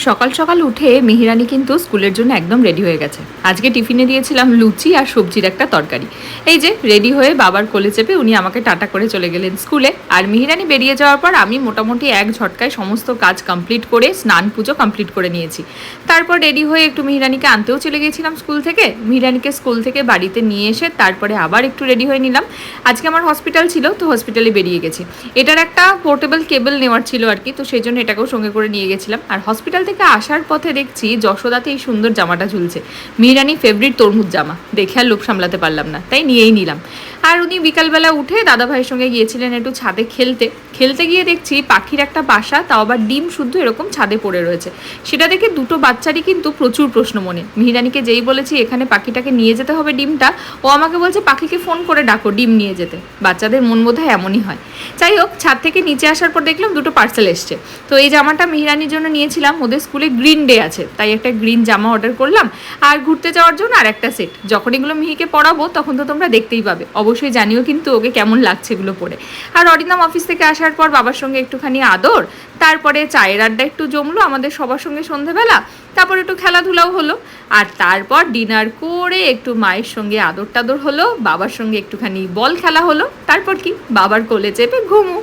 সকাল সকাল উঠে মিহিরানি কিন্তু স্কুলের জন্য একদম রেডি হয়ে গেছে। আজকে টিফিনে দিয়েছিলাম লুচি আর সবজির একটা তরকারি। এই যে রেডি হয়ে বাবার কোলে চেপে উনি আমাকে টাটা করে চলে গেলেন স্কুলে। আর মিহিরানি বেরিয়ে যাওয়ার পর আমি মোটামুটি এক ঝটকায় সমস্ত কাজ কমপ্লিট করে স্নান পুজো কমপ্লিট করে নিয়েছি। তারপর রেডি হয়ে একটু মিহিরানিকে আনতেও চলে গিয়েছিলাম স্কুল থেকে। মিহিরানিকে স্কুল থেকে বাড়িতে নিয়ে এসে তারপরে আবার একটু রেডি হয়ে নিলাম। আজকে আমার হসপিটাল ছিল, তো হসপিটালে বেরিয়ে গেছি। এটার একটা পোর্টেবল কেবল নেওয়ার ছিল আর কি, তো সেই জন্য এটাকেও সঙ্গে করে নিয়ে গেছিলাম। আর হসপিটাল থেকে আসার পথে দেখছি যশোদাতে এই সুন্দর জামাটা ঝুলছে, মিহিরানি ফেভারিট তরমুজ জামা। দেখে আর লোভ সামলাতে পারলাম না, তাই নিয়েই নিলাম। আর উনি বিকালবেলা উঠে দাদা ভাইয়ের সঙ্গে গিয়েছিলেন একটু ছাদে খেলতে। খেলতে গিয়ে দেখছি পাখির একটা বাসা, তাও আবার ডিম শুদ্ধ এরকম ছাদে পড়ে রয়েছে। সেটা দেখে দুটো বাচ্চারই কিন্তু প্রচুর প্রশ্ন মনে। মিহিরানিকে যেই বলেছি এখানে পাখিটাকে নিয়ে যেতে হবে ডিমটা, ও আমাকে বলছে পাখিকে ফোন করে ডাকো ডিম নিয়ে যেতে। বাচ্চাদের মন বোধহয় এমনই হয়। যাই হোক, ছাদ থেকে নিচে আসার পর দেখলাম দুটো পার্সেল এসছে। তো এই জামাটা মিহিরানির জন্য নিয়েছিলাম, ওদের স্কুলে গ্রিন ডে আছে তাই একটা গ্রিন জামা অর্ডার করলাম। আর ঘুরতে যাওয়ার জন্য আর একটা সেট। যখন এগুলো মিহিকে পরাবো তখন তো তোমরা দেখতেই পাবে, অবশ্যই জানিও কিন্তু ওকে কেমন লাগছে এগুলো পরে। আর অরিন্দম অফিস থেকে আসার পর বাবার সঙ্গে একটুখানি আদর, তারপরে চায়ের আড্ডা একটু জমলো আমাদের সবার সঙ্গে সন্ধেবেলা। তারপর একটু খেলাধুলাও হলো। আর তারপর ডিনার করে একটু মায়ের সঙ্গে আদর টাদর হলো, বাবার সঙ্গে একটুখানি বল খেলা হলো। তারপর কি বাবার কোলে চেপে ঘুমু।